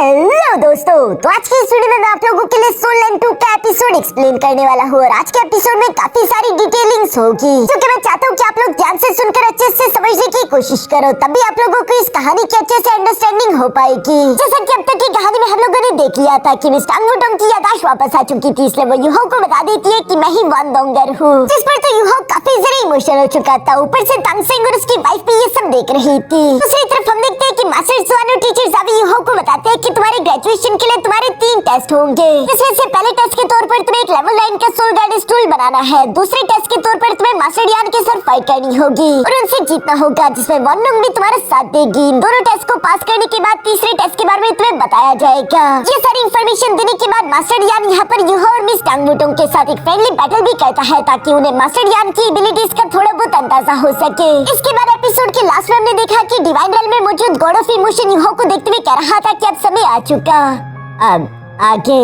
Hello दोस्तों, तो आज की इस वीडियो में मैं आप लोगों के लिए सोल लाइन 2 का एपिसोड एक्सप्लेन करने वाला हूँ और आज के एपिसोड में काफी सारी डिटेलिंग्स होगी जो कि मैं चाहता हूँ कि आप लोग ध्यान से सुनकर अच्छे से समझने की कोशिश करो, तभी आप लोगों को इस कहानी की अच्छे से अंडरस्टैंडिंग हो पाएगी। जैसा कि अब तक की कहानी में हम लोगों ने देख लिया था कि मिस टांग वुटोंग की याददाश्त वापस आ चुकी थी, इसलिए वो यूहो को बता देती है कि मैं ही वान डोंगर हूँ, जिस पर तो यूहो काफी ज्यादा इमोशनल हो चुका था। ऊपर से तांग सेंग और उसकी वाइफ भी ये सब देख रही थी। दूसरी तरफ हम देखते हैं कि मास्टर जुआनो टीचर जावी यूहो को बताते हैं कि तुम्हारे ग्रेजुएशन के लिए तुम्हारे 3 टेस्ट होंगे, जिसमें से पहले टेस्ट के तौर पर तुम्हें एक लेवल 9 का सोल गार्ड स्टूल बनाना है, दूसरे टेस्ट के तौर पर तुम्हें मास्टर यान के साथ फाइट करनी होगी और उनसे जीतना होगा, जिसमें वन लुंग भी तुम्हारा साथ देगी। इन दोनों टेस्ट को पास करने के बाद तीसरे टेस्ट के बारे में तुम्हें बताया जाएगा। ये सारी इंफॉर्मेशन देने के बाद मास्टर यान यहाँ पर यूहो और मिस टांग वुटोंग के साथ एक फ्रेंडली बैटल भी करता है ताकि उन्हें मास्टर यान की एबिलिटीज का थोड़ा बहुत अंदाजा हो सके। इसके बाद एपिसोड के लास्ट में हमने देखा कि डिवाइन रेल में मौजूद गॉड ऑफ इमोशन यूहो को देखते हुए कह रहा था कि अब समय आ चुका, अब आगे।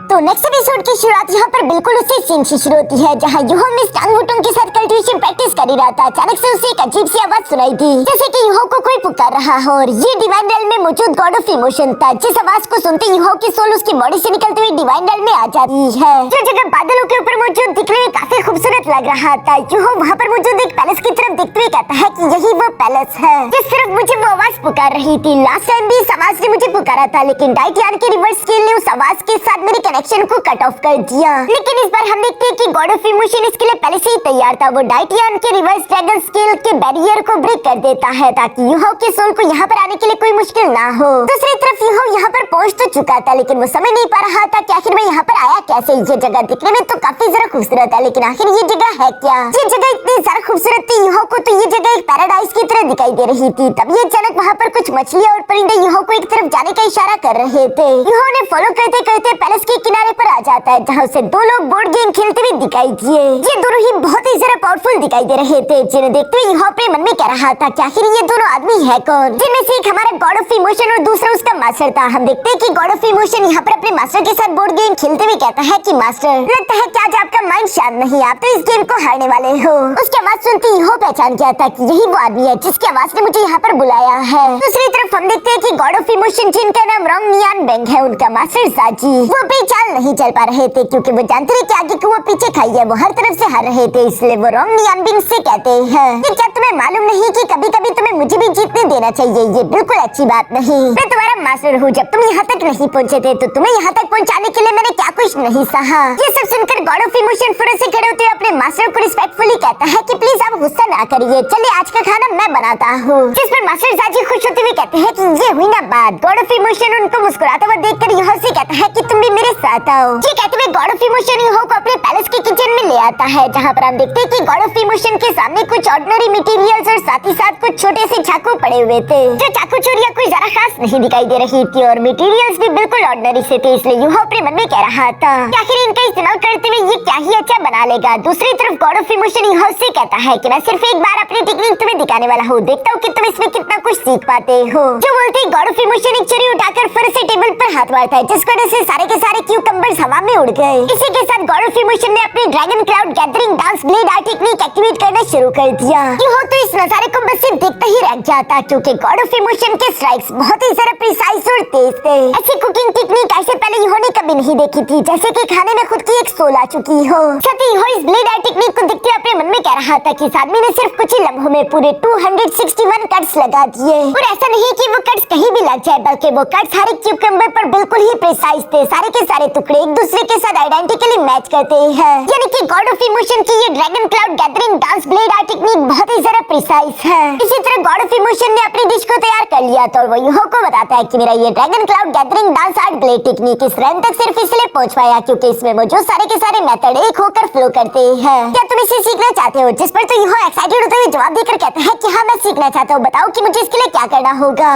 तो नेक्स्ट एपिसोड की शुरुआत यहाँ पर बिल्कुल उसी सीन से शुरू होती है जहाँ यूहो मिस टांग वुटोंग के साथ कल्टिवेशन प्रैक्टिस कर ही रहा था। अचानक से उसे एक अजीब सी आवाज सुनाई दी, जैसे कि यूहो को कोई पुकार रहा हो, और ये डिवाइन रेल में मौजूद गॉड ऑफ इमोशन था, जिस आवाज को सुनते यूहो की सोल उसकी बॉडी से निकलते हुए डिवाइन रेल में आ जाती है। जो जगह बादलों के ऊपर मौजूद दिखने में काफी खूबसूरत लग रहा था। यूहो वहाँ पर मौजूद एक पैलेस की तरफ देखते हुए कहता है कि यही वो पैलेस है जिस तरफ मुझे वो आवाज पुकार रही थी। लास्ट टाइम भी इस आवाज ने मुझे पुकारा था, लेकिन डाइटियान के रिवर्स स्केल ने उस आवाज के साथ मेरे कनेक्शन को कट ऑफ कर दिया। लेकिन इस बार हम देखते हैं कि गॉड ऑफ इमोशन इसके लिए पहले से ही तैयार था। वो डाइटियान के रिवर्स ड्रैगन स्केल के बैरियर को ब्रेक कर देता है ताकि यूहो के सोल को यहाँ पर आने के लिए कोई मुश्किल ना हो। दूसरी तरफ यूहो यहाँ पर पहुंच तो चुका था, लेकिन वो समझ नहीं पा रहा था कि आखिर मैं यहाँ पर आया कैसे। ये जगह दिखने में तो काफी जरा खूबसूरत है, लेकिन आखिर ये जगह है क्या? ये जगह इतनी ज्यादा खूबसूरत थी यूहो को तो ये जगह एक पैराडाइज की तरह दिखाई दे रही थी। तभी अचानक वहाँ पर कुछ मछलियाँ और परिंदे यूहो को एक तरफ जाने का इशारा कर रहे थे। यूहो ने फॉलो करते करते पैलेस के किनारे पर आ जाता है, जहाँ से 2 लोग बोर्ड गेम खेलते हुए दिखाई दिए। ये दोनों ही बहुत ही जरा पावरफुल दिखाई दे रहे थे, जिन्हें देखते हुए यूहो अपने मन में कह रहा था कि आखिर ये दोनों आदमी है कौन, जिनमें से एक हमारा गॉड ऑफ इमोशन और दूसरा उसका मास्टर था। हम देखते हैं कि गॉड ऑफ इमोशन यहाँ पर अपने मास्टर के साथ बोर्ड गेम खेलते हुए कहता है कि मास्टर, लगता है कि आज आपका माइंड शांत नहीं, आप तो इस गेम को हारने वाले हो। उसकी आवाज सुनते यूहो पहचान गया था कि यही वो आदमी है जिसकी आवाज ने मुझे यहाँ पर बुलाया है। दूसरी तरफ हम देखते हैं कि गॉड ऑफ इमोशन जिनका नाम रोंग नियान बेंग है, उनका मास्टर जाजी, वो भी चाल नहीं चल पा रहे थे क्योंकि वो जानते थे कि आगे को वो पीछे खाई है, वो हर तरफ से हार रहे थे। इसलिए वो रोंग नियान बेंग से कहते हैं कि क्या तुम्हें मालूम नहीं कि कभी कभी तुम्हें मुझे भी जीतने देना चाहिए? ये बिल्कुल अच्छी बात नहीं। मैं तुम्हारा मास्टर हूँ, जब तुम यहाँ तक नहीं पहुँचे थे तो तुम्हें यहाँ तक पहुँचाने के लिए मैंने क्या कुछ नहीं सहा। ये सब सुनकर गॉड ऑफ इमोशन फुर्र से खड़े होते हुए अपने मास्टर को रिस्पेक्टफुली कहता है कि प्लीज आप गुस्सा ना करिए, चलिए आज का खाना मैं बनाता हूँ। जिस पर मास्टर जाजी खुश होते हुए कहते हैं कि ये हुई ना बात। गॉड ऑफ इमोशन उनको मुस्कुराता हुआ देखकर यूहो से कहता है कि तुम भी मेरे साथ आओ। ये कहते हुए गॉड ऑफ इमोशन यूहो को अपने पैलेस के किचन में ले आता है, जहाँ पर हम देखते हैं कि गॉड ऑफ इमोशन के सामने कुछ ऑर्डिनरी मटेरियल्स और साथ ही साथ कुछ छोटे से चाकू पड़े हुए थे। जो चाकू चोरियां कोई जरा खास नहीं दिखाई दे रही थी और मटेरियल्स भी बिल्कुल ऑर्डिनरी से थे, इसलिए यूहो अपने मन में कह रहा था कि आखिर इनका इस्तेमाल करते हुए ये क्या ही अच्छा बना लेगा। दूसरी तरफ गॉड ऑफ इमोशन यूहो से कहता है कि मैं सिर्फ एक बार अपनी टेक्निक तुम्हें दिखाने वाला हूँ, देखता हूँ कि तुम इसमें कितना कुछ सीख पाते हो। जो बोलते गॉड ऑफ इमोशन एक छुरी उठाकर फिर से टेबल पर हाथ मारता है, जिसकी वजह से सारे के सारे क्यूकम्बर्स हवा में उड़ गए। इसी के साथ गॉड ऑफ इमोशन ने अपनी dragon cloud gathering dance blade art technique activate करना शुरू कर दिया। यूहो तो इस नजारे को बस सिर्फ देखता ही रह जाता क्योंकि गॉड ऑफ इमोशन के स्ट्राइक्स बहुत ही ज्यादा प्रिसाइज और तेज थे। ऐसी कुकिंग टेक्निक ऐसे पहले यूहो ने कभी नहीं देखी थी, जैसे कि खाने में खुद की एक सोल आ चुकी हो। साथ ही यूहो इस ब्लेड आर्ट टेक्निक को देखते हुए अपने मन में कह रहा था कि इस आदमी ने सिर्फ कुछ ही लम्हों में पूरे 261 कट्स लगा दिए। और ऐसा नहीं कि वो कट्स कहीं भी लग जाए, बल्कि वो कट्स हर एक क्यूकम्बर पर बिल्कुल ही प्रिसाइज थे। सारे के सारे टुकड़े एक दूसरे के साथ आइडेंटिकली मैच करते हैं, यानी कि गॉड ऑफ इमोशन की ये dragon cloud gathering dance blade art technique बहुत ही ज्यादा प्रिसाइज है। इसी तरह गॉड ऑफ इमोशन ने अपनी डिश को तैयार कर लिया था और वो यूहो को बताता है कि मेरा ये dragon cloud gathering dance art blade technique इस रैंक तक सिर्फ इसलिए पहुंच पाया क्योंकि इसमें मौजूद सारे के सारे मेथड एक होकर फ्लो करते हैं। क्या तुम इसे सीखना चाहते हो? जिस पर तो यूहो एक्साइटेड होते हुए जवाब देकर कहता है कि हाँ मैं सीखना चाहता हूँ, बताओ कि मुझे इसके लिए क्या करना होगा।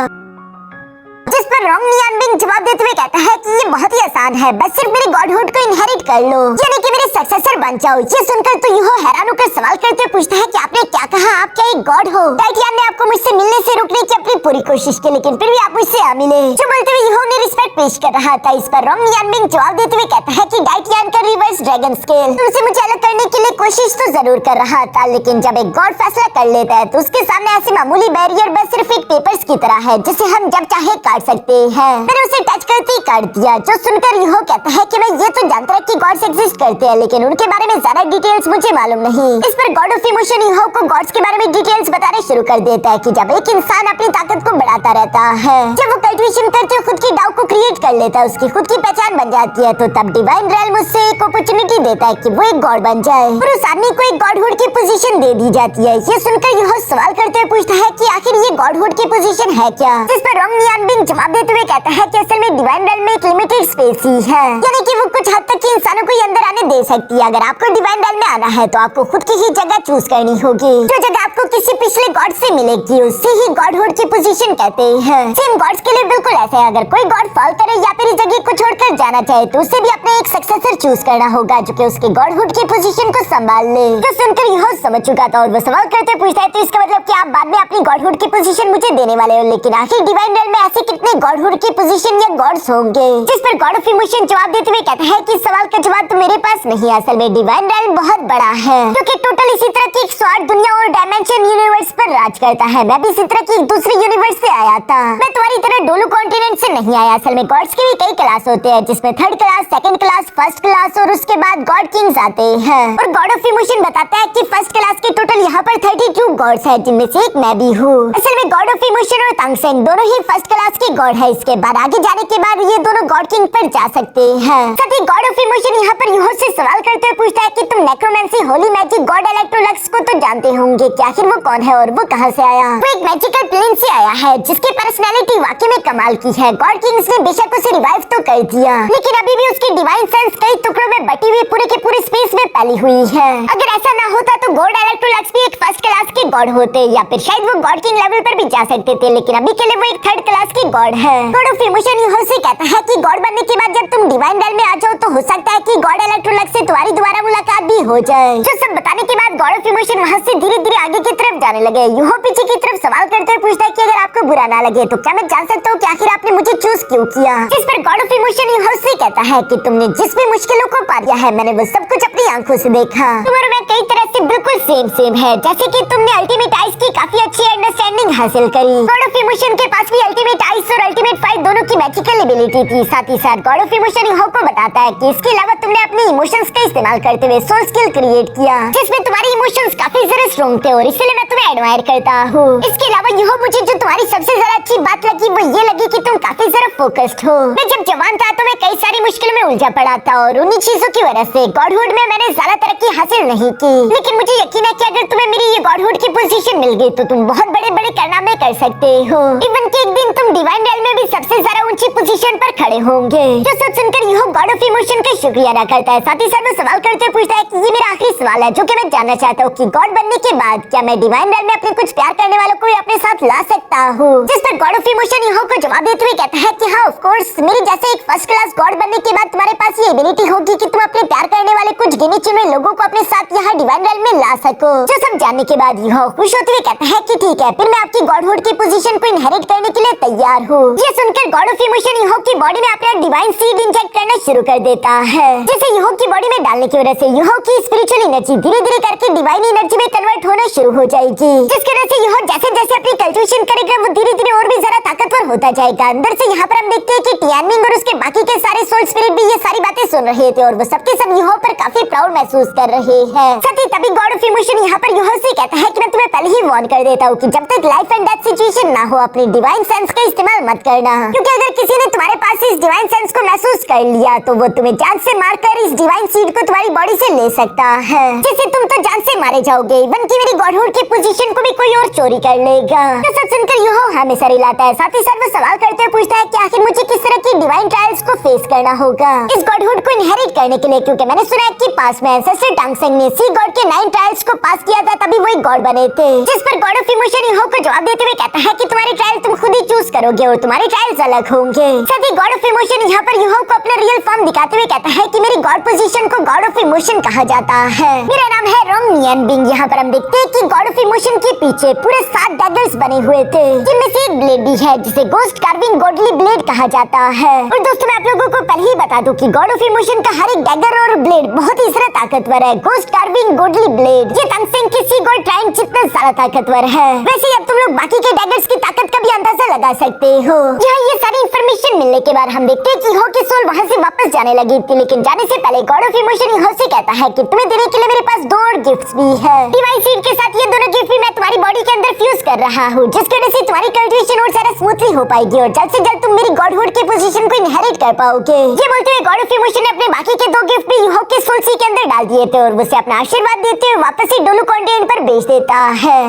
जिस पर रोंग नियान बेंग जवाब देते हुए कहता है कि ये बहुत ही आसान है, बस सिर्फ मेरे गॉडहुड को इनहेरिट कर लो, यानी कि मेरे सक्सेसर बन जाओ। ये सुनकर तो यूहो हैरान होकर सवाल करते हुए पूछता है कि आपने क्या कहा, आप क्या एक गॉड हो? डाइटियान ने आपको मुझसे मिलने से रोकने की अपनी पूरी कोशिश की, लेकिन फिर भी आप मुझसे आ मिले। जो बोलते हुए यूहो ने रिस्पेक्ट पेश कर रहा था। इस पर रोंग नियान बेंग जवाब देते हुए कहता है कि डाइटियान का रिवर्स ड्रैगन स्केल तुमसे मुझे अलग करने के लिए कोशिश तो जरूर कर रहा था, लेकिन जब एक गॉड फैसला कर लेता है तो उसके सामने ऐसी मामूली बैरियर बस सिर्फ एक पेपर्स की तरह है जिसे हम जब चाहे काट सकते हैं। मैंने उसे टच करते ही काट दिया, जो सुनकर यूहो कहता है कि मैं ये तो जानता था कि गॉड्स एग्जिस्ट करते हैं, लेकिन उनके बारे में ज्यादा डिटेल्स मुझे मालूम नहीं। इस पर गॉड ऑफ इमोशन यूहो को गॉड्स के बारे में डिटेल्स बताने शुरू कर देता है कि जब एक इंसान अपनी ताकत को बढ़ाता रहता है, जब वो कल्टिवेशन करके खुद की डाउ को क्रिएट कर लेता है, उसकी खुद की पहचान बन जाती है, तो तब डिवाइन रेल्म उससे एक अपॉर्चुनिटी देता है कि वो एक गॉड बन जाए और उस आदमी को एक गॉडहुड की पोजीशन दे दी जाती है। ये सुनकर यूहो सवाल करते हुए पूछता है कि आखिर ये गॉडहुड की पोजीशन है क्या, जिस पर रोंग नियान बिंग जवाब देते हुए कहता है कि असल में डिवाइन रेल्म में एक लिमिटेड स्पेस ही है, यानी कि वो कुछ हद तक ही इंसानों को अंदर आने दे सकती है। अगर आपको डिवाइन रेल्म में आना है तो आपको खुद की ही जगह चूज करनी होगी, जो जगह आपको किसी पिछले गॉड से मिलेगी उसे ही गॉडहुड की पोजीशन कहते हैं। सेम गॉड्स के लिए बिल्कुल ऐसा है, अगर कोई गॉड फॉल करे या फिर इस जगह को छोड़कर जाना चाहे तो उसे भी अपने एक सक्सेसर चूज करना होगा जो कि उसके गॉडहुड की पोजीशन को संभाल ले। जो सुनकर यूहो समझ चुका था और वो सवाल करते पूछता है तो इसका मतलब कि आप बाद में अपनी गॉडहुड की पोजीशन मुझे देने वाले हो, लेकिन आखिर डिवाइन रेल्म में ऐसे कितने गॉडहुड की पोजीशन या गॉड्स होंगे? जिस पर गॉड ऑफ इमोशन जवाब देते हुए कहता है कि इस सवाल का जवाब तो मेरे पास नहीं, असल में डिवाइन रेल्म बहुत बड़ा है जो कि टोटल इसी तरह की 108 दुनिया और डायमेंशन यूनिवर्स पर राज करता है। मैं भी इसी तरह की एक दूसरी यूनिवर्स से आया था, मैं तुम्हारी तरह डोलू कॉन्टिनेंट से नहीं आया। असल में गॉड्स के भी कई क्लास होते हैं, जिसमें third class, second class, first class और उसके बाद गॉड किंग्स आते हैं। और गॉड ऑफ इमोशन बताता है कि फर्स्ट क्लास के टोटल यहाँ पर 32 गॉड्स हैं, जिनमें से एक मैं भी हूँ। असल में गॉड ऑफ इमोशन और तांगसेंग दोनों ही फर्स्ट क्लास के गॉड है। इसके बाद आगे जाने के बाद ये दोनों गॉड किंग पर जा सकते हैं। साथ ही गॉड ऑफ इमोशन यहाँ पर यूहो से सवाल करते हुए पूछता है कि तुम necromancy, Holi magic, God Electrolux को तो जानते होंगे कि आखिर वो कौन है और वो कहाँ से आया? वो एक मैजिकल प्लेन से आया है जिसकी पर्सनैलिटी वाकई में कमाल की है। गॉड किंग्स ने बेशक उसे रिवाइव तो कर दिया, लेकिन अभी भी उसकी डिवाइन सेंस कई टुकड़ों में बटी हुई पूरे के पूरे स्पेस में फैली हुई है। अगर ऐसा ना होता तो गॉड इलेक्ट्रोलक्स भी एक फर्स्ट क्लास के गॉड होते या फिर शायद वो गॉड किंग लेवल पर भी जा सकते थे, लेकिन अभी के लिए वो एक थर्ड क्लास की गॉड है। गॉड ऑफ इमोशन यूहो से कहता है कि गॉड बनने के बाद जब तुम डिवाइन रेल्म में आ जाओ तो हो सकता है कि गॉड इलेक्ट्रोलक्स से तुम्हारी दोबारा मुलाकात भी हो जाए। जो सब बताने के बाद गॉड ऑफ इमोशन वहाँ से धीरे धीरे आगे की तरफ जाने लगे। यूहो पीछे की तरफ सवाल करते हुए पूछता है कि अगर आपको बुरा ना लगे तो क्या मैं जान सकता हूँ कि आखिर आपने मुझे चूज क्यों किया? इस पर गॉड ऑफ इमोशन यूहो से कहता है कि तुमने जिस भी मुश्किलों को पार किया है मैंने वो सब कुछ अपनी आंखों से देखा। तुम और मैं कई तरह से बिल्कुल सेम है, जैसे कि तुमने अल्टीमेट आइस की काफी अच्छी अंडरस्टैंडिंग हासिल करी। गॉड ऑफ इमोशन के पास भी अल्टीमेट आइस और अल्टीमेट फाइट दोनों की मैजिकल एबिलिटी थी। साथ ही साथ गॉड ऑफ इमोशन यूहो को बताता है कि इसके अलावा तुमने अपने इमोशंस का इस्तेमाल करते हुए सोल स्किल क्रिएट किया, जिसमें तुम्हारी इमोशंस काफी ज्यादा स्ट्रॉन्ग थे और इसलिए मैं तुम्हें एडमायर करता हूँ। इसके अलावा यूहो मुझे जो तुम्हारी सबसे ज्यादा अच्छी बात लगी वो ये लगी कि तुम काफी ज्यादा फोकस्ड हो। मैं जब जवान था तो मैं कई सारी मुश्किलों में उलझा पड़ा था और उन्हीं चीजों की वजह से गॉडहुड में मैंने ज्यादा तरक्की हासिल नहीं की, लेकिन मुझे यकीन है कि अगर तुम्हें मेरी ये गॉडहुड की पोजीशन मिल गई तो तुम बहुत बड़े बड़े कारनामे कर सकते हो। इवन कि एक दिन तुम डिवाइन रेल्म में भी सबसे ज्यादा ऊंची पोजीशन पर खड़े होंगे। जो सब सुनकर यूहो गॉड ऑफ इमोशन का शुक्रिया अदा करता है। साथ ही साथ वो सवाल करते पूछता है कि ये मेरा आखिरी सवाल है जो कि मैं जानना चाहता हूँ कि गॉड बनने के बाद क्या मैं डिवाइन रेल्म में अपने कुछ प्यार करने वालों को अपने साथ ला सकता हूँ? जिस पर गॉड ऑफ इमोशन यूहो को जवाब देते हुए कहता है कि हाँ ऑफ कोर्स, मेरे जैसे एक फर्स्ट क्लास गॉड बनने के बाद तुम्हारे पास ये एबिलिटी होगी कि तुम अपने प्यार करने वाले कुछ गिने चुने लोगों को अपने साथ यहाँ डिवाइन रेल्म में ला सको। जो सब जानने के बाद यूहो खुश होते हुए कहता है कि ठीक है, फिर मैं आपकी गॉडहुड की पोजीशन को इनहेरिट करने के लिए तैयार हूँ। ये सुनकर गॉड ऑफ इमोशन यूहो की बॉडी में अपना डिवाइन सीड इंजेक्ट करना शुरू कर देता है, जिसे यूहो की बॉडी में डालने की वजह से यूहो की स्पिरिचुअल एनर्जी धीरे धीरे करके डिवाइन एनर्जी में कन्वर्ट होना शुरू हो जाएगी, जिसकी वजह से यूहो जैसे जैसे अपनी कल्टिवेशन करेगा वो धीरे धीरे और भी ज्यादा ताकतवर होता जाएगा। अंदर से यहाँ पर हम देखते हैं कि टियानमिंग और उसके बाकी के सारे सोल स्पिरिट भी ये सारी बातें सुन रहे थे और वो सबके सब यूहो पर काफी प्राउड महसूस कर रहे हैं। साथ ही तभी गॉड ऑफ इमोशन यहाँ पर यूहो से कहता है कि मैं तुम्हें पहले ही वार्न कर देता हूँ कि जब तक लाइफ एंड डेथ सिचुएशन ना हो अपनी डिवाइन सेंस का इस्तेमाल मत करना, क्योंकि अगर किसी ने तुम्हारे पास इस डिवाइन सेंस को महसूस कर लिया तो वो तुम्हें जान से मारकर इस डिवाइन सीड को तुम्हारी बॉडी से ले सकता है, जिससे तुम तो जान से मारे जाओगे। इवन कि मेरी गॉडहुड की पोजीशन को भी कोई और चोरी कर लेगा। तो सब सुनकर यूहो हमेशा रिलाता है। साथ ही साथ वो सवाल करते हुए पूछता है कि आखिर मुझे किस तरह की डिवाइन ट्रायल्स को फेस करना होगा इस गॉडहुड को इनहेरिट करने के लिए, क्योंकि मैंने सुना है कि पास में एंसेस्टर टांगसेंग ने सी गॉड के 9 ट्रायल्स को पास किया था, तभी वो एक गॉड बने थे। जिस पर गॉड ऑफ इमोशन यूहो को जवाब देते हुए कहता है कि तुम्हारे ट्रायल तुम खुद ही चूज करोगे और तुम्हारे ट्रायल्स अलग होंगे। साथ ही गॉड ऑफ इमोशन यहाँ पर यूहो को अपना रियल फॉर्म दिखाते हुए कहता है कि मेरी गॉड पोजीशन को गॉड ऑफ इमोशन कहा जाता है। मेरा नाम है रोंगनियन बिंग। यहाँ पर हम देखते हैं कि गॉड ऑफ इमोशन के पीछे पूरे 7 डैगर्स बने हुए थे, जिनमें से एक ब्लेड भी है जिसे गोस्ट कार्विंग गॉडली ब्लेड कहा जाता है। और दोस्तों मैं आप लोगों को पहले ही बता दूं कि गॉड ऑफ इमोशन का हर एक डैगर और ब्लेड बहुत ही ज्यादा ताकतवर है। गोस्ट कार्विंग गॉडली ब्लेड ये तांगसेंग की सी गोल्ड ट्राइन जितना ज्यादा ताकतवर है। वैसे अब तुम लोग बाकी के डैगर्स की ताकत का भी अंदाजा लगा सकते हो। यहाँ ये सारी इंफॉर्मेशन मिलने के बाद हम देखते हैं कि यूहो की सोल वहाँ से वापस जाने लगी थी, लेकिन जाने से पहले गॉड ऑफ इमोशन यूहो से कहता है कि तुम्हें देने के लिए मेरे पास 2 और गिफ्ट्स भी है। डिवाइन सीड के साथ ये दोनों गिफ्ट भी मैं तुम्हारी बॉडी के अंदर फ्यूज कर रहा हूँ, जिसकी वजह से तुम्हारी कल्टिवेशन और सारा स्मूथली हो पाएगी और जल्द से जल्द तुम मेरी गॉडहुड की पोजीशन को इनहेरिट कर पाओगे। ये बोलते हुए गॉड ऑफ इमोशन ने अपने बाकी के 2 गिफ्ट भी यूहो के सोल सी के अंदर डाल दिए थे और उसे अपना आशीर्वाद देते हुए वापस से डोलू कॉन्टिनेंट पर भेज देता है।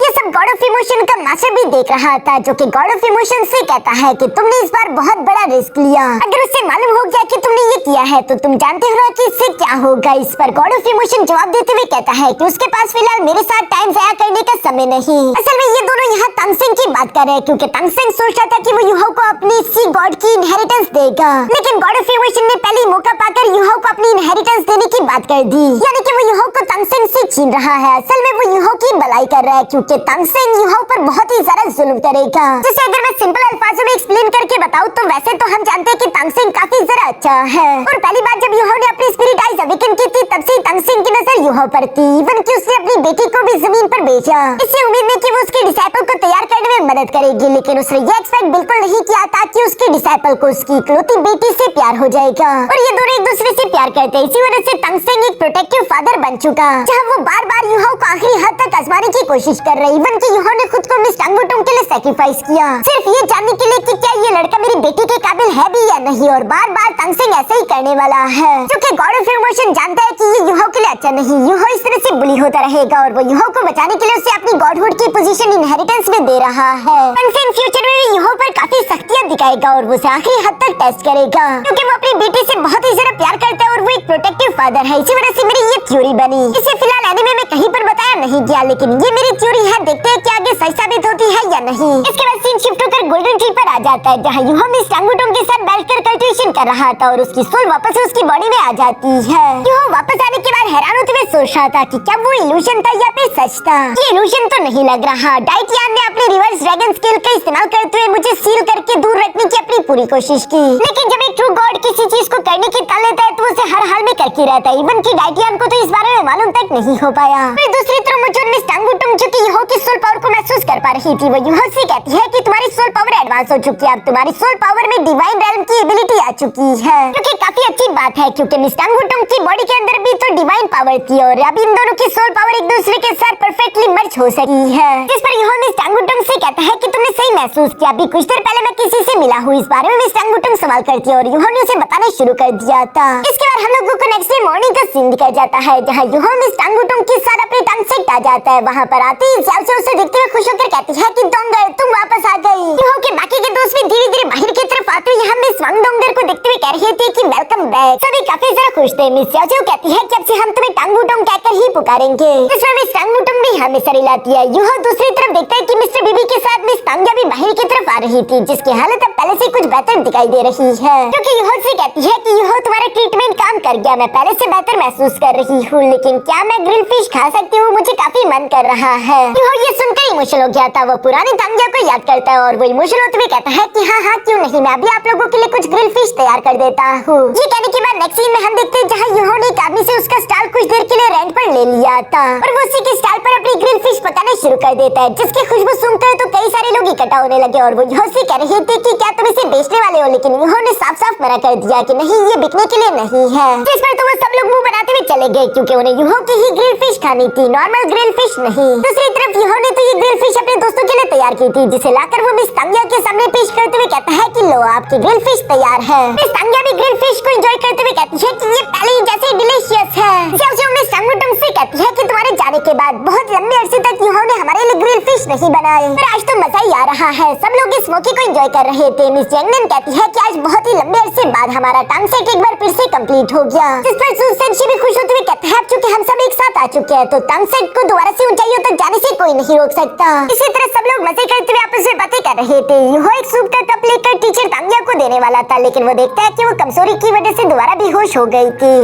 ये सब गॉड ऑफ इमोशन का मास्टर भी देख रहा था, जो कि गॉड ऑफ इमोशन से कहता है कि तुमने इस बार बहुत बड़ा रिस्क लिया। अगर उसे मालूम हो गया कि तुमने ये किया है तो तुम जानते हो कि इससे क्या होगा। इस पर गॉड ऑफ इमोशन जवाब देते हुए कहता है कि उसके पास फिलहाल मेरे साथ टाइम ज़ाया करने का समय नहीं। असल में ये दोनों यहाँ तांगसेंग की बात कर रहे हैं, क्योंकि तांगसेंग सोच रहा था कि वो यूहो को अपनी सी गॉड की इनहेरिटेंस देगा, लेकिन गॉड ऑफ इमोशन ने पहले मौका पाकर यूहो को अपनी इनहेरिटेंस देने की बात कर दी, यानी कि वो यूहो को तांगसेंग से छीन रहा है। असल में वो यूहो की भलाई कर रहा है, क्योंकि तांगसेंग यूहो पर बहुत ही ज्यादा जुल्म करेगा। जैसे अगर मैं सिंपल अल्फाजों में एक्सप्लेन करके बताऊं तो वैसे तो हम जानते हैं कि तांगसेंग काफी जरा अच्छा है, और पहली बार जब यूहो ने अपनी स्पिरिट आइज अवेकन की थी तब से तांगसेंग की नजर यूहो पर थी। इवन कि उसने अपनी बेटी को भी जमीन पर भेजा, इससे उम्मीद नहीं कि वो उसके डिसाइपल को तैयार करने में मदद करेगी, लेकिन उसने ये एक्सपेक्ट बिल्कुल नहीं किया था कि उसके डिसाइपल को उसकी इकलौती बेटी से प्यार हो जाएगा। और ये दोनों एक दूसरे से प्यार करते हैं, इसी वजह से तांगसेंग एक प्रोटेक्टिव फादर बन चुका, जहाँ वो बार बार यूहो को आखिरी हद तक आजमाने की कोशिश कर रही। इवन कि यूहो ने खुद को मिस टांगबुटोंग के लिए सैक्रिफाइस किया, सिर्फ ये जानने के लिए कि क्या ये लड़का मेरी बेटी के काबिल है भी या नहीं। और बार बार तांगसेंग ऐसे ही करने वाला है, क्योंकि गॉड ऑफ इमोशन जानता है कि ये यूहो के लिए अच्छा नहीं। यूहो इस तरह से बुली होता रहेगा और वो यूहो को बचाने के लिए उसे अपनी गॉडहुड की पोजीशन इनहेरिटेंस में दे रहा है। तांगसेंग फ्यूचर में यूहो पर काफी सख्तियां दिखाएगा और वो उसे आखिरी हद तक टेस्ट करेगा, क्योंकि वो अपनी बेटी से बहुत ही ज्यादा प्यार करता है और वो एक प्रोटेक्टिव फादर है। इसी वजह से मेरी ये थ्योरी बनी। इसे फिलहाल एनीमे में कहीं पर बताया नहीं गया, लेकिन ये मेरी थ्योरी है, देखते हैं कि आगे सही साबित होती है या नहीं। इसके बाद सीन शिफ्ट होकर गोल्डन ट्री पर आ जाता है, जहाँ यूहो मिस टांगबुटोंग के साथ बैठकर कल्टिवेशन कर रहा था और उसकी सोल वापस से उसकी बॉडी में आ जाती है। यूहो वापस आने के बाद हैरान होते हुए सोच रहा था कि क्या वो इल्यूजन था या फिर सच था। ये इल्यूजन तो नहीं लग रहा। डाइटियान ने अपने रिवर्स ड्रैगन स्किल का इस्तेमाल करते हुए मुझे सील करके दूर रखने की अपनी पूरी कोशिश की, लेकिन जब एक ट्रू गॉड किसी चीज को करने की ठान लेता है तो उसे हर हाल में करके रहता है। इवन की डाइटियान को तो इस बारे में मालूम तक नहीं हो पाया। फिर दूसरी तरफ मुझे मिस टांगबुटोंग जो कि यूहो की सोल पावर को महसूस कर पा रही थी, वो यूहो से कहती है कि तुम्हारी सोल पावर एडवांस हो चुकी है, अब तुम्हारी सोल पावर में डिवाइन रेल्म की एबिलिटी आ चुकी है, जो कि काफी अच्छी बात है, क्योंकि मिस टांगबुटोंग की बॉडी के अंदर भी तो डिवाइन पावर थी और अब इन दोनों की सोल पावर एक दूसरे के साथ परफेक्टली मर्ज हो सकी है। इस पर यूहो मिस टांगबुटोंग से कहता है कि तुमने सही महसूस किया। अभी कुछ देर पहले मैं किसी से मिला हूँ, इस बारे में मिस टांगबुटोंग सवाल करती है और यूहो ने उसे बताना शुरू कर दिया था। इसके बाद हम लोगों को नेक्स्ट डे मॉर्निंग का सीन दिखाया जाता है, जहाँ यूहो मिस टांगबुटोंग के साथ अपने टांग से आ जाता है। वहाँ पर आते ही ज़्याओ से उसे देखते हुए खुश होकर कहती है कि डोंगर तुम वापस आ गई। यूहो के बाकी के दोस्त भी धीरे धीरे बाहर की तरफ आते हुए हम मिस वांग डोंगर को देखते हुए कह रहे थे कि वेलकम बैक। सभी काफी जरा खुश थे। मिस ज़्याओ कहती है कि अब से हम तुम्हें टांगबुटोंग कहकर ही पुकारेंगे। इसमें मिस टांगबुटोंग भी हमें सर हिलाती है। यूहो दूसरी तरफ देखता है कि मिस्टर बीबी के साथ मिस तांग्या भी बाहर की तरफ आ रही थी, जिसकी हालत अब पहले से कुछ बेहतर दिखाई दे रही है, क्योंकि यूहो से कहती है कि यूहो तुम्हारा ट्रीटमेंट काम कर गया, मैं पहले से बेहतर महसूस कर रही हूँ, लेकिन क्या मैं ग्रिल फिश खा सकती हूँ? मुझे काफी मन कर रहा है। यूहो ये सुनकर इमोशनल हो गया था। वो पुरानी तांग्या को याद करता है और वो इमोशनल होते हुए कहता है कि हाँ क्यों नहीं, मैं अभी आप लोगों के लिए कुछ ग्रिल फिश तैयार कर देता हूँ। ये कहने के बाद नेक्स्ट सीन में हम देखते हैं जहाँ यूहो ने एक आदमी से उसका स्टॉल कुछ देर के लिए रेंट पर ले लिया था और वो उसी के स्टॉल पर अपनी ग्रिल फिश पकाने शुरू कर देता है, जिसकी खुशबू सुनकर तो कई सारे लोग इकट्ठा होने लगे और वो यूहो से कह रहे थे कि क्या तुम इसे बेचने वाले हो, लेकिन यूहो ने साफ साफ मना कर दिया कि नहीं, ये बिकने के लिए नहीं है। जिस पर तो वो सब लोग मुंह बनाते हुए चले गए, क्योंकि उन्हें यूहो की ही ग्रिल फिश खानी थी, नॉर्मल ग्रिल फिश नहीं। दूसरी तरफ यूहो ने तो ये ग्रिल फिश अपने दोस्तों के लिए तैयार की थी, जिसे लाकर वो मिस तांग्या के सामने पेश करते हुए कहता है कि लो आपकी ग्रिल फिश तैयार है। मिस तांग्या भी ग्रिल फिश को एंजॉय करते हुए कहती है कि ये पहले ही जैसे डिलीशियस है। जब मिस टांगबुटोंग से कहती है कि तुम्हारे जाने के बाद बहुत लंबे अरसे तक यूहो ने हमारे लिए ग्रिल फिश नहीं बनाए, पर आज तो मजा ही आ रहा है। सब लोग इस मौके को एंजॉय कर रहे थे। मिस जेंगनन कहती है कि आज बहुत ही लंबे अरसे बाद हमारा टांग सेट एक बार फिर से कंप्लीट हो गया, जिस पर सुसेनशी भी खुश होते हुए कहता है क्योंकि हम सब एक साथ आ चुके हैं तो टांग सेट को दोबारा से ऊंचाइयों तक जाने से कोई नहीं रोक सकता। इसी तरह सब लोग मजे करते हुए आपस में बातें कर रहे थे। यूहो एक सूप का कप लेकर टीचर तांग्या को देने वाला था, लेकिन वो देखता है कि वो कमजोरी की वजह से दोबारा बेहोश हो गई थी।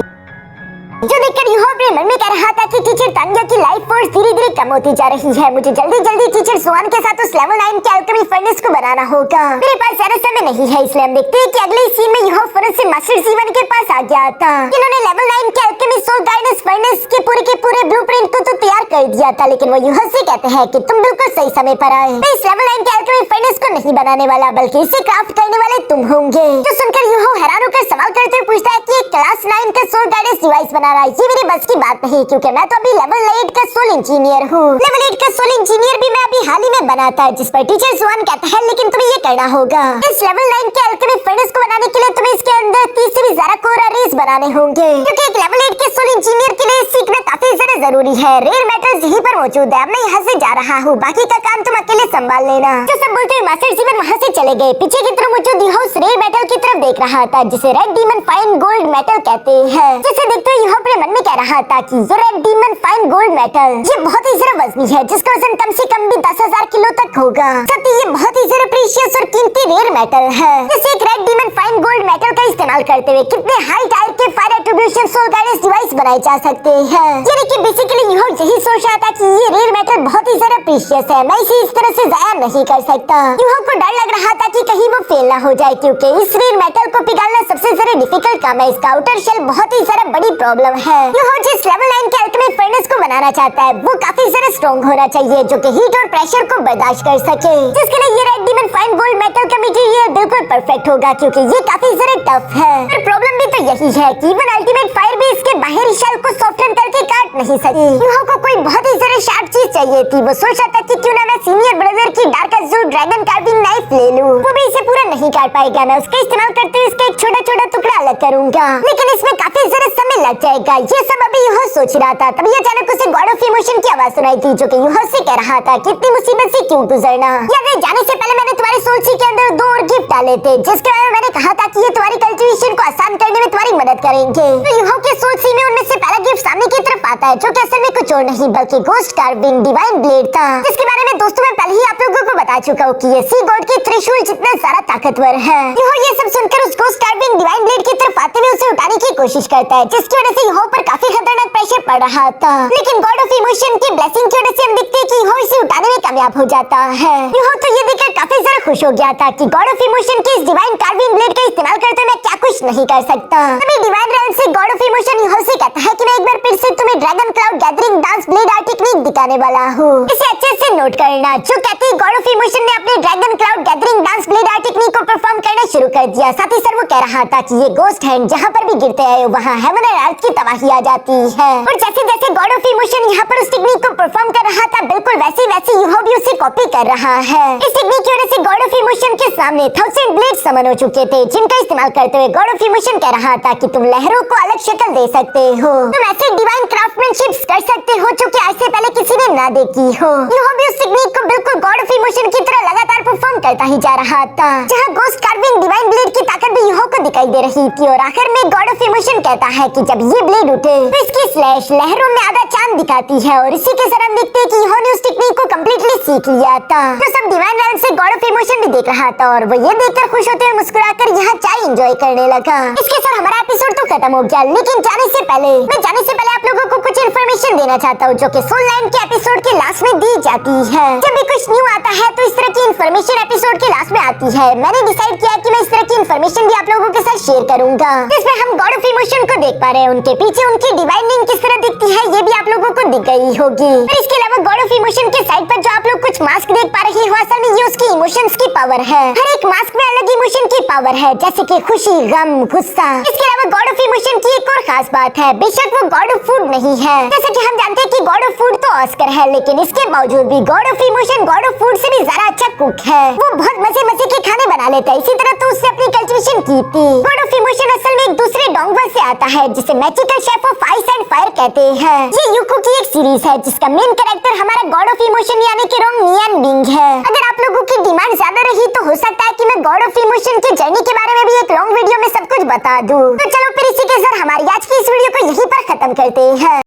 जो देखकर यूहो अपने मन में कह रहा था कि टीचर तान्या की लाइफ फोर्स धीरे-धीरे कम होती जा रही है। मुझे जल्दी-जल्दी टीचर सुआन के साथ उस लेवल 9 के अल्केमी फर्नेस को बनाना होगा। मेरे पास ज्यादा समय नहीं है, इसलिए हम देखते हैं कि अगले सीन में यूहो फर्नेस से मास्टर जीवन के पास आ गया था। इन्होंने लेवल 9 के अल्केमी सोल गाइडेंस फर्नेस के पूरे ब्लूप्रिंट को तो तैयार कर दिया था, लेकिन वो यूहो से कहते हैं कि तुम बिल्कुल सही समय पर आए। मैं इस लेवल 9 के अल्केमी फर्नेस को नहीं बनाने वाला, बल्कि इसे क्राफ्ट करने वाले तुम होंगे। जो सुनकर यूहो हैरान होकर सवाल करते हुए पूछता है कि क्लास 9 का सोल गाइडेंस डिवाइस बना रहा है। ये मेरी बस की बात नहीं, क्योंकि मैं तो अभी लेवल 8 का सोल इंजीनियर हूँ। लेवल 8 का सोल इंजीनियर भी मैं अभी हाल ही में बना था, जिस पर टीचर सुआन कहता है लेकिन तुम्हें ये करना होगा। इस लेवल 9 के अल्केमी फर्नेस को बनाने के लिए तुम्हें इसके अंदर 30 से भी ज्यादा कोर अरेज बनाने होंगे, क्योंकि एक लेवल 8 के सोल इंजीनियर के लिए सीखना काफी ज्यादा जरूरी है। रेयर मेटल्स यहीं पर मौजूद है। अब मैं यहाँ से जा रहा हूँ, बाकी का काम तुम अकेले संभाल लेना। जो सब बोलते हुए मास्टर जीवन वहाँ से चले गए। पीछे की तरफ मौजूद यूहो उस रेयर मेटल की तरफ देख रहा था, जिसे red demon fine gold metal कहते हैं। जिसे देखते हुए यूहो अपने मन में कह रहा था कि ये red demon fine gold metal ये बहुत ही ज्यादा वजनी है, जिसका वजन कम से कम भी 10,000 किलो तक होगा। साथ ही ये बहुत ही ज्यादा प्रीशियस और कीमती रेयर मेटल है। जैसे एक red demon fine gold metal का इस्तेमाल करते हुए कितने हाई टायर के fire attribution soul guidance device बनाए जा सकते हैं। यानी कि बेसिकली यूहो यही सोच रहा था कि ये रेयर मेटल बहुत ही ज्यादा प्रीशियस है, मैं इसे इस तरह से जाया नहीं कर सकता। यूहो को डर लग रहा था कि कहीं वो फेल ना हो जाए, क्योंकि इस रेयर मेटल को पिघालना सबसे ज्यादा डिफिकल्ट काम है। इसका आउटर शेल बहुत ही ज्यादा बड़ी प्रॉब्लम है। यूहो जिस लेवल 9 के अल्केमी फर्नेस को बनाना चाहता है वो काफी ज्यादा स्ट्रॉन्ग होना चाहिए, जो कि हीट और प्रेशर को बर्दाश्त कर सके। जिसके लिए ये red demon fine gold metal का मटेरियल बिल्कुल परफेक्ट होगा, क्योंकि ये काफी ज्यादा टफ है। पर प्रॉब्लम भी तो यही है कि इवन अल्टीमेट फायर भी इसके बाहरी शेल को सॉफ्टन करके काट नहीं सकी। यूहो को कोई बहुत ही ज्यादा शार्प चीज चाहिए थी। वो सोचा था कि क्यों ना मैं सीनियर ब्रदर की dark Azure dragon carving knife ले लूं। वो भी इसे पूरा नहीं काट पाएगा। मैं उसका इस्तेमाल करते हुए इसका एक छोटा-छोटा टुकड़ा अलग करूंगा, लेकिन इसमें काफी ज्यादा समय लग जाएगा। ये सब अभी यूहो सोच रहा था, तभी अचानक उसे गॉड ऑफ इमोशन की आवाज सुनाई थी, जो कि यूहो से कह रहा था कि इतनी मुसीबत से क्यों गुजरना। याद है जाने से पहले मैंने तुम्हारी सोल सी के अंदर 2 और गिफ्ट डाले थे, जिसके बारे में मैंने कहा था कि ये तुम्हारी कल्टीवेशन को आसान करने में तुम्हारी मदद करेंगे। तो यूहो के सोल सी में उनमें से पहला गिफ्ट सामने की तरफ आता है, जो कि असल में कुछ और नहीं बल्कि गोस्ट कार्विंग डिवाइन ब्लेड था, जिसके बारे में दोस्तों मैं पहले ही आप लोगों को बता चुका हूँ कि ये सी गॉड के त्रिशूल जितना सारा ताकतवर है। यूहो ये सब सुनकर उस गोस्ट कार्विंग डिवाइन ब्लेड की तरफ आते हुए उसे उठाने की कोशिश करता है, जिसकी वजह से यूहो पर काफी खतरनाक प्रेशर पड़ रहा था। लेकिन गॉड ऑफ इमोशन की ब्लेसिंग की वजह से हम देखते हैं कि यूहो इसे उठाने में कामयाब हो जाता है। यूहो तो ये देखकर काफी ज्यादा खुश हो गया था कि गॉड ऑफ इमोशन के इस डिवाइन कार्विंग ब्लेड का इस्तेमाल करते हुए मैं क्या कुछ नहीं कर सकता। तभी डिवाइन रेल से गॉड ऑफ इमोशन यूहो से कहता है कि मैं एक बार फिर से तुम्हें dragon cloud gathering dance blade art technique दिखाने वाला हूँ। इसे अच्छे से नोट करना। जो कहती है गॉड ऑफ इमोशन ने अपने dragon cloud gathering dance blade art technique को परफॉर्म करना शुरू कर दिया। साथ ही सर वो कह रहा था कि ये गोस्ट हैंड जहाँ पर भी गिरते हैं वहाँ हेवन और अर्थ की तबाही आ जाती है। और जैसे जैसे गॉड ऑफ इमोशन यहाँ पर उस टेक्निक को परफॉर्म कर रहा था, बिल्कुल वैसे वैसे यूहो भी उसे कॉपी कर रहा है। इस टेक्निक की वजह से गॉड ऑफ इमोशन के सामने 1000 ब्लेड समन हो चुके थे, जिनका इस्तेमाल करते हुए गॉड ऑफ इमोशन कह रहा था कि तुम लहरों को अलग शक्ल दे सकते हो, तुम ऐसे डिवाइन क्राफ्टमैनशिप कर सकते हो जो कि आज से पहले किसी ने ना देखी हो। यूहो भी उस टेक्निक को बिल्कुल गॉड ऑफ इमोशन की तरह लगातार परफॉर्म करता ही जा रहा था, जहाँ गोस्ट कार्विंग डिवाइन ब्लेड की ताकत भी यूहो को दिखाई दे रही थी। और आखिर में गॉड ऑफ इमोशन कहता है कि जब ये ब्लेड उठे तो इसकी स्लैश लहरों में आधा चांद दिखाती है। और इसी के साथ हम देखते हैं कि यूहो ने उस टेक्निक को कंप्लीटली सीख लिया था। तो सब डिवाइन रेल से गॉड ऑफ इमोशन भी देख रहा था, और वो ये देखकर खुश होते हुए मुस्कुराकर यहाँ चाय एंजॉय करने लगा। इसके साथ हमारा एपिसोड तो खत्म हो गया, लेकिन जाने से पहले आप लोगों को कुछ इन्फॉर्मेशन देना चाहता हूँ, जो कि सोल 9 के एपिसोड के लास्ट में दी जाती है। जब भी कुछ न्यू आता है तो इस तरह की इन्फॉर्मेशन एपिसोड के लास्ट में आती है। मैंने डिसाइड किया कि मैं इस तरह की इन्फॉर्मेशन भी आप लोगों के साथ शेयर करूंगा, जिसमें हम गॉड ऑफ इमोशन को देख पा रहे हैं। उनके पीछे उनकी डिवाइन लिंक किस तरह दिखती है ये भी आप लोगों को दिख गई होगी। और इसके अलावा गॉड ऑफ इमोशन के साइड पर जो आप लोग कुछ मास्क देख पा रहे हो, असल में ये उसकी इमोशंस की पावर है। हर एक मास्क में अलग इमोशन की पावर है, जैसे कि खुशी, गम, गुस्सा। इसके अलावा गॉड ऑफ इमोशन की एक और खास बात है, बेशक वो गॉड ऑफ फूड नहीं है, जैसे कि हम जानते हैं कि गॉड ऑफ फूड तो ऑस्कर है, लेकिन इसके बावजूद भी God of emotion God of food से भी ज्यादा अच्छा कुक है। वो बहुत मजे के खाने बना लेता है। इसी तरह तो उससे अपनी कल्टीवेशन की थी। गॉड ऑफ इमोशन असल में एक दूसरे डोंगवर से आता है, जिसे magical chef of ice and fire कहते हैं। ये यूको की एक सीरीज है जिसका मेन कैरेक्टर हमारा गॉड ऑफ इमोशन यानी कि रोंग नियन बिंग है। अगर आप लोगों की डिमांड ज्यादा रही तो हो सकता है कि मैं गॉड ऑफ इमोशन की जर्नी के बारे में भी एक लॉन्ग वीडियो में सब कुछ बता दूं। तो चलो फिर इसी के साथ हमारी आज की इस वीडियो को यहीं पर खत्म करते हैं।